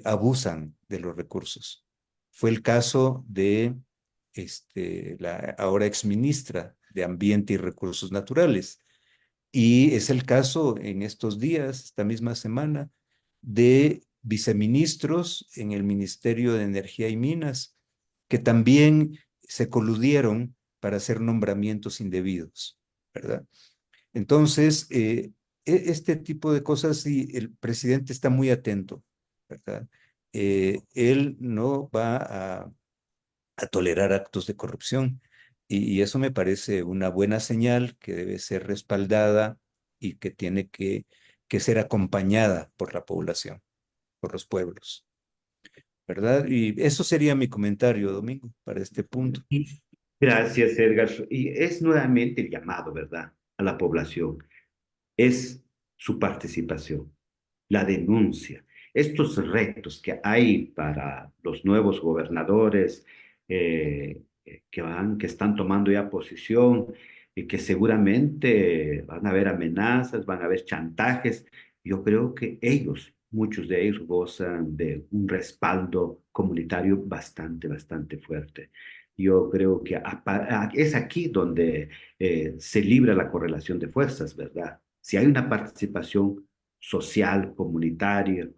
abusan de los recursos. Fue el caso de la ahora exministra de Ambiente y Recursos Naturales. Y es el caso en estos días, esta misma semana, de viceministros en el Ministerio de Energía y Minas, que también se coludieron para hacer nombramientos indebidos, ¿verdad? Entonces, este tipo de cosas, sí, el presidente está muy atento, ¿verdad? Él no va a tolerar actos de corrupción y eso me parece una buena señal que debe ser respaldada y que tiene que ser acompañada por la población, por los pueblos, ¿verdad? Y eso sería mi comentario, Domingo, para este punto.
Y gracias, Edgar. Y es nuevamente el llamado, ¿verdad?, a la población. Es su participación, la denuncia, estos retos que hay para los nuevos gobernadores que están tomando ya posición y que seguramente van a haber amenazas, van a haber chantajes. Yo creo que ellos, muchos de ellos, gozan de un respaldo comunitario bastante, bastante fuerte. Yo creo que es aquí donde se libra la correlación de fuerzas, ¿verdad? Si hay una participación social, comunitaria,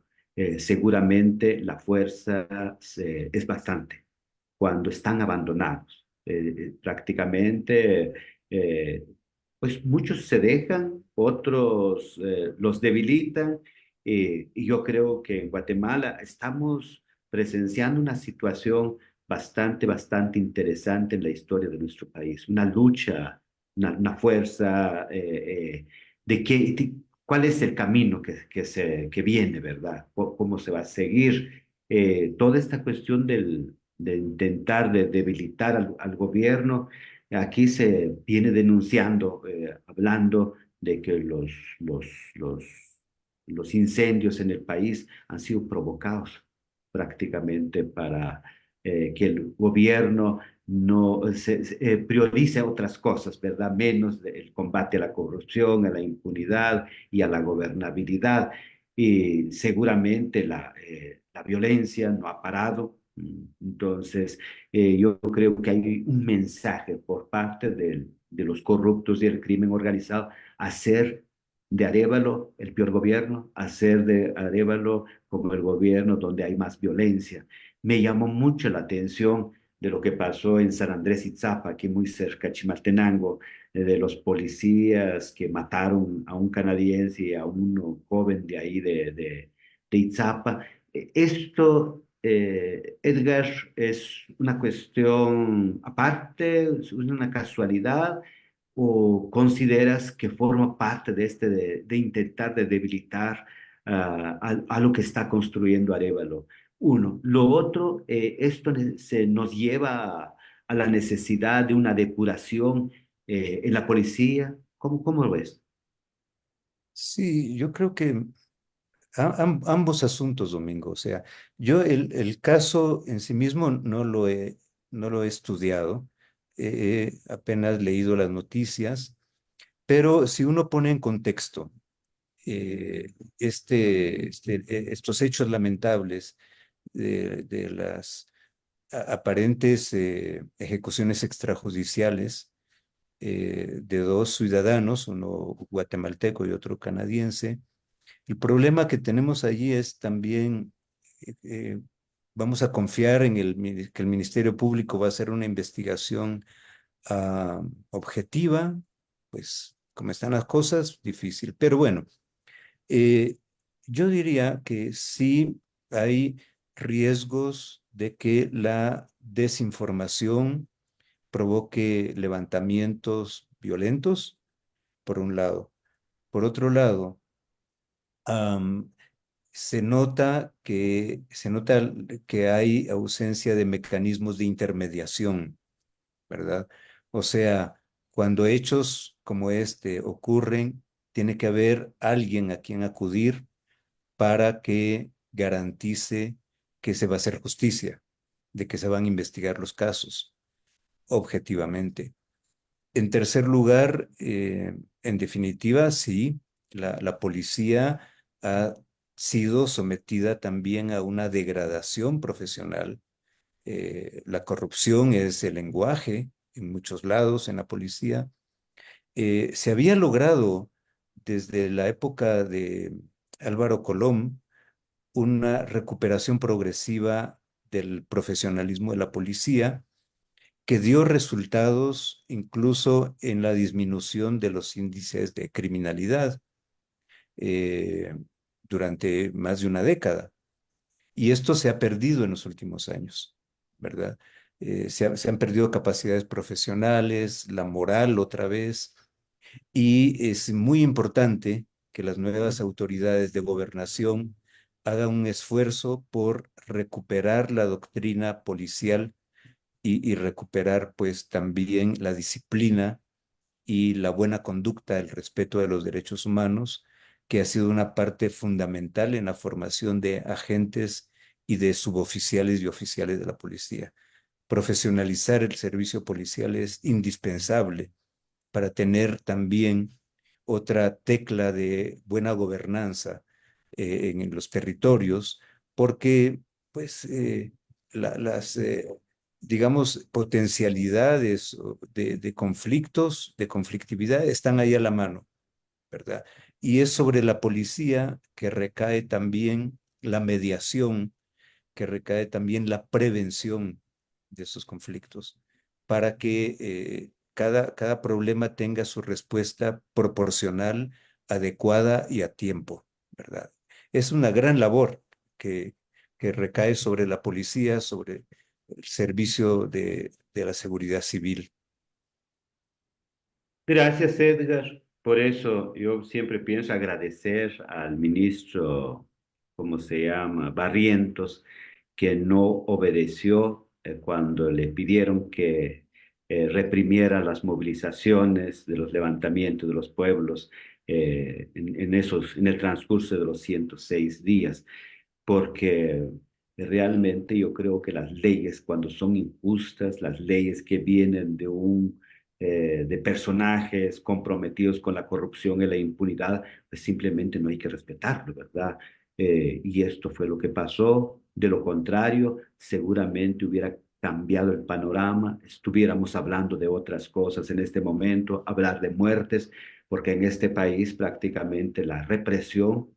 seguramente la fuerza es bastante. Cuando están abandonados, prácticamente, eh, pues muchos se dejan, otros los debilitan, y yo creo que en Guatemala estamos presenciando una situación bastante, bastante interesante en la historia de nuestro país, una lucha, una fuerza de que, cuál es el camino que viene, ¿verdad? ¿Cómo se va a seguir? Toda esta cuestión de intentar de debilitar al gobierno, aquí se viene denunciando, hablando de que los, los, los incendios en el país han sido provocados prácticamente para que el gobierno no priorice otras cosas, ¿verdad? Menos el combate a la corrupción, a la impunidad y a la gobernabilidad. Y seguramente la violencia no ha parado. Entonces, yo creo que hay un mensaje por parte de los corruptos y el crimen organizado, hacer de Arévalo el peor gobierno, hacer de Arévalo como el gobierno donde hay más violencia. Me llamó mucho la atención de lo que pasó en San Andrés Itzapa, aquí muy cerca de Chimaltenango, de los policías que mataron a un canadiense y a un joven de ahí de Itzapa. Esto, Edgar, es una cuestión aparte, es una casualidad, o consideras que forma parte de de intentar de debilitar a lo que está construyendo Arévalo? Uno. Lo otro, esto se nos lleva a la necesidad de una depuración en la policía. ¿Cómo lo ves?
Sí, yo creo que ambos asuntos, Domingo. O sea, yo el caso en sí mismo no lo he estudiado, he apenas leído las noticias, pero si uno pone en contexto estos hechos lamentables de las aparentes ejecuciones extrajudiciales de dos ciudadanos, uno guatemalteco y otro canadiense. El problema que tenemos allí es también, eh, vamos a confiar en que el Ministerio Público va a hacer una investigación objetiva. Pues como están las cosas, difícil. Pero bueno, eh, yo diría que sí hay riesgos de que la desinformación provoque levantamientos violentos, por un lado. Por otro lado, am, se nota que hay ausencia de mecanismos de intermediación, ¿verdad? O sea, cuando hechos como este ocurren, tiene que haber alguien a quien acudir para que garantice que se va a hacer justicia, de que se van a investigar los casos objetivamente. En tercer lugar, en definitiva, sí, la policía ha sido sometida también a una degradación profesional. La corrupción es el lenguaje en muchos lados en la policía. Se había logrado desde la época de Álvaro Colón una recuperación progresiva del profesionalismo de la policía que dio resultados incluso en la disminución de los índices de criminalidad eh, durante más de una década. Y esto se ha perdido en los últimos años, ¿verdad? Se han perdido capacidades profesionales, la moral otra vez, y es muy importante que las nuevas autoridades de gobernación hagan un esfuerzo por recuperar la doctrina policial y recuperar pues también la disciplina y la buena conducta, el respeto de los derechos humanos, que ha sido una parte fundamental en la formación de agentes y de suboficiales y oficiales de la policía. Profesionalizar el servicio policial es indispensable para tener también otra tecla de buena gobernanza en los territorios, porque pues las, digamos, potencialidades de conflictos, de conflictividad, están ahí a la mano, ¿verdad? Y es sobre la policía que recae también la mediación, que recae también la prevención de esos conflictos, para que cada problema tenga su respuesta proporcional, adecuada y a tiempo, ¿verdad? Es una gran labor que, que recae sobre la policía, sobre el servicio de la seguridad civil.
Gracias, Edgar. Por eso yo siempre pienso agradecer al ministro, ¿cómo se llama? Barrientos, que no obedeció cuando le pidieron que reprimiera las movilizaciones de los levantamientos de los pueblos en el transcurso de los 106 días, porque realmente yo creo que las leyes, cuando son injustas, las leyes que vienen de personajes comprometidos con la corrupción y la impunidad, pues simplemente no hay que respetarlo, ¿verdad? Y esto fue lo que pasó. De lo contrario, seguramente hubiera cambiado el panorama, estuviéramos hablando de otras cosas en este momento, hablar de muertes, porque en este país prácticamente la represión,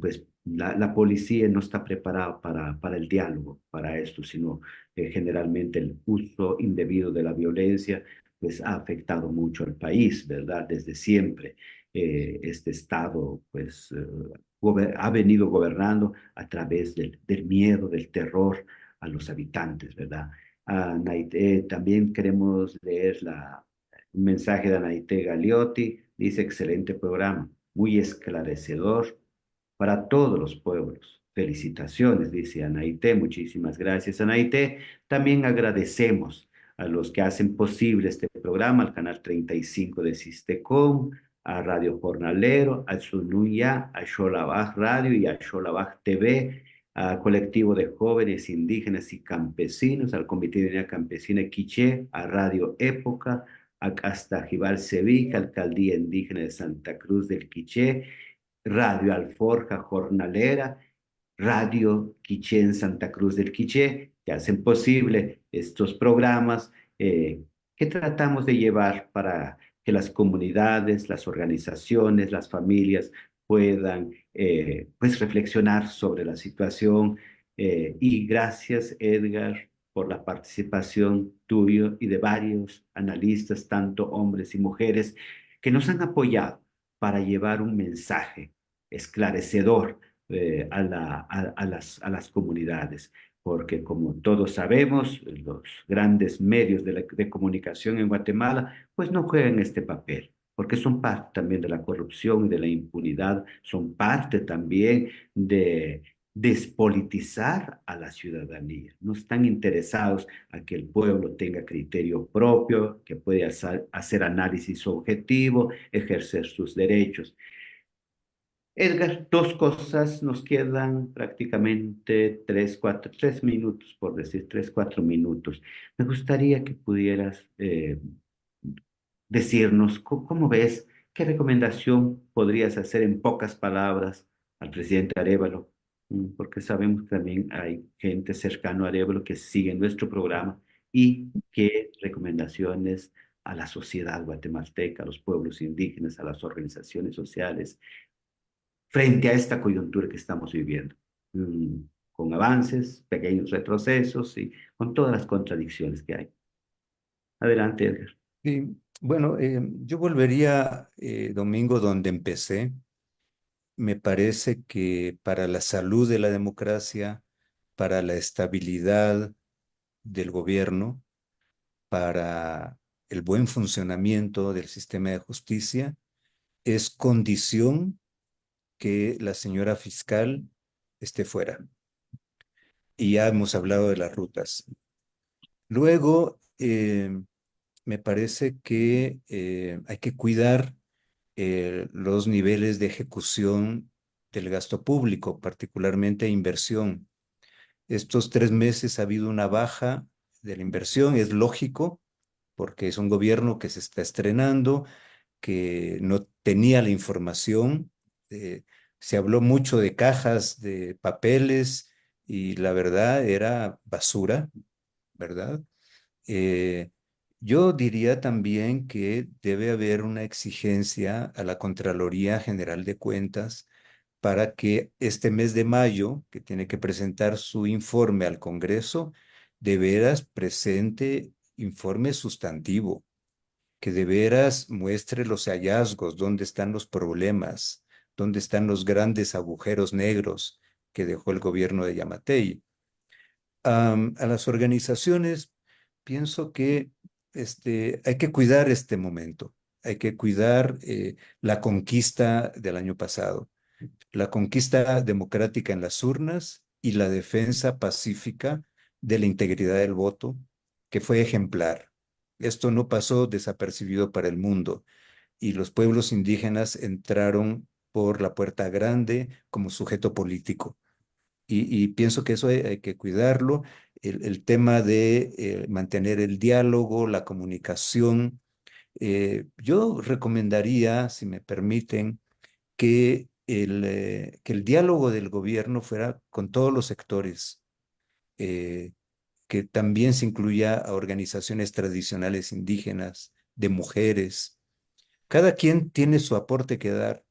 pues la policía no está preparada para el diálogo, para esto, sino generalmente el uso indebido de la violencia pues ha afectado mucho al país, ¿verdad? Desde siempre este Estado pues ha venido gobernando a través del miedo, del terror a los habitantes, ¿verdad? También queremos leer un mensaje de Anaite Galeotti, dice excelente programa, muy esclarecedor para todos los pueblos. Felicitaciones, dice Anaité. Muchísimas gracias, Anaité. También agradecemos a los que hacen posible este programa, al canal 35 de Sistecom, a Radio Jornalero, a Sunuya, a Xolabaj Radio y a Xolabaj TV, al colectivo de jóvenes indígenas y campesinos, al Comité de Unidad Campesina Quiché, a Radio Época, a Castajibal Sevilla, Alcaldía Indígena de Santa Cruz del Quiché, Radio Alforja Jornalera, Radio Quiché en Santa Cruz del Quiché, que hacen posible estos programas que tratamos de llevar para que las comunidades, las organizaciones, las familias puedan pues reflexionar sobre la situación. Y gracias, Edgar, por la participación tuyo y de varios analistas, tanto hombres y mujeres, que nos han apoyado para llevar un mensaje esclarecedor a las comunidades, porque como todos sabemos, los grandes medios de comunicación en Guatemala pues no juegan este papel, porque son parte también de la corrupción y de la impunidad, son parte también de despolitizar a la ciudadanía. No están interesados a que el pueblo tenga criterio propio, que pueda hacer análisis objetivo, ejercer sus derechos. Edgar, dos cosas, nos quedan prácticamente 3 minutos, por decir 3, 4 minutos. Me gustaría que pudieras decirnos cómo ves, qué recomendación podrías hacer en pocas palabras al presidente Arévalo. Porque sabemos que también hay gente cercana a Arévalo que sigue nuestro programa, y qué recomendaciones a la sociedad guatemalteca, a los pueblos indígenas, a las organizaciones sociales frente a esta coyuntura que estamos viviendo, con avances, pequeños retrocesos y con todas las contradicciones que hay. Adelante, Edgar.
Sí, bueno, yo volvería, Domingo, donde empecé. Me parece que para la salud de la democracia, para la estabilidad del gobierno, para el buen funcionamiento del sistema de justicia, es condición que la señora fiscal esté fuera. Y ya hemos hablado de las rutas. Luego, me parece que hay que cuidar los niveles de ejecución del gasto público, particularmente inversión. Estos 3 meses ha habido una baja de la inversión, es lógico, porque es un gobierno que se está estrenando, que no tenía la información. Se habló mucho de cajas, de papeles, y la verdad era basura, ¿verdad? Eh, yo diría también que debe haber una exigencia a la Contraloría General de Cuentas para que este mes de mayo, que tiene que presentar su informe al Congreso, de veras presente informe sustantivo, que de veras muestre los hallazgos, dónde están los problemas, dónde están los grandes agujeros negros que dejó el gobierno de Yamatei. A las organizaciones, pienso que hay que cuidar este momento, hay que cuidar la conquista del año pasado, la conquista democrática en las urnas y la defensa pacífica de la integridad del voto, que fue ejemplar. Esto no pasó desapercibido para el mundo, y los pueblos indígenas entraron por la puerta grande como sujeto político. Y pienso que eso hay que cuidarlo. El tema de mantener el diálogo, la comunicación. Yo recomendaría, si me permiten, que el diálogo del gobierno fuera con todos los sectores, que también se incluya a organizaciones tradicionales indígenas, de mujeres. Cada quien tiene su aporte que dar,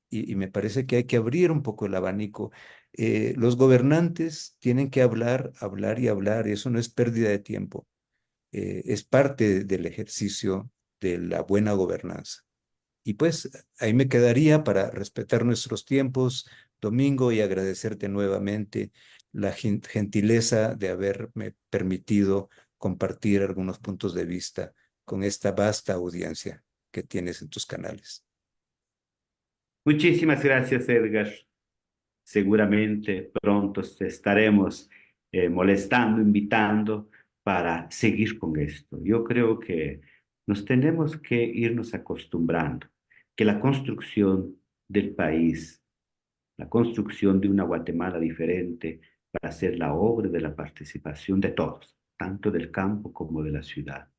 y me parece que hay que abrir un poco el abanico. Los gobernantes tienen que hablar, hablar y hablar, y eso no es pérdida de tiempo, es parte del ejercicio de la buena gobernanza. Y pues ahí me quedaría para respetar nuestros tiempos, Domingo, y agradecerte nuevamente la gentileza de haberme permitido compartir algunos puntos de vista con esta vasta audiencia que tienes en tus canales.
Muchísimas gracias, Edgar. Seguramente pronto te estaremos molestando, invitando para seguir con esto. Yo creo que nos tenemos que irnos acostumbrando. que la construcción del país, la construcción de una Guatemala diferente, va a ser la obra de la participación de todos, tanto del campo como de la ciudad,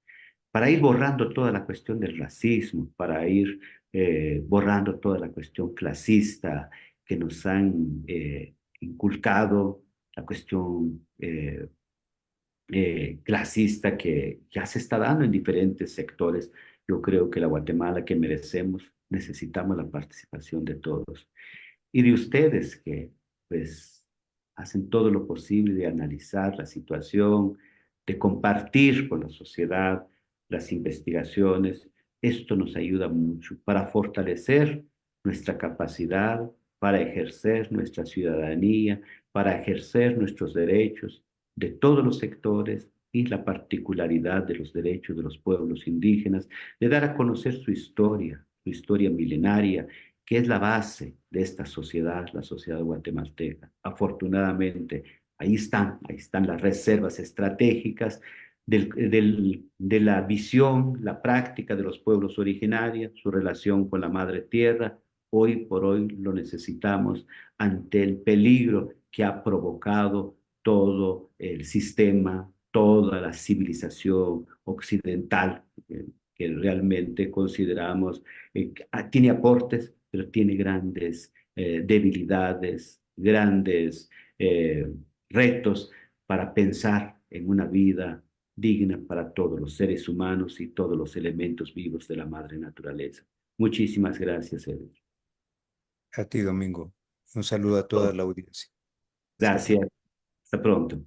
para ir borrando toda la cuestión del racismo, para ir borrando toda la cuestión clasista que nos han inculcado, la cuestión clasista que ya se está dando en diferentes sectores. Yo creo que la Guatemala que merecemos necesitamos la participación de todos y de ustedes que pues hacen todo lo posible de analizar la situación, de compartir con la sociedad las investigaciones. Esto nos ayuda mucho para fortalecer nuestra capacidad, para ejercer nuestra ciudadanía, para ejercer nuestros derechos de todos los sectores y la particularidad de los derechos de los pueblos indígenas, de dar a conocer su historia milenaria, que es la base de esta sociedad, la sociedad guatemalteca. Afortunadamente, ahí están las reservas estratégicas de la visión, la práctica de los pueblos originarios, su relación con la madre tierra. Hoy por hoy lo necesitamos ante el peligro que ha provocado todo el sistema, toda la civilización occidental, que realmente consideramos tiene aportes, pero tiene grandes debilidades, grandes retos para pensar en una vida digna para todos los seres humanos y todos los elementos vivos de la madre naturaleza. Muchísimas gracias, Edwin.
A ti, Domingo. Un saludo a toda la audiencia. Hasta pronto.
Gracias. Hasta pronto.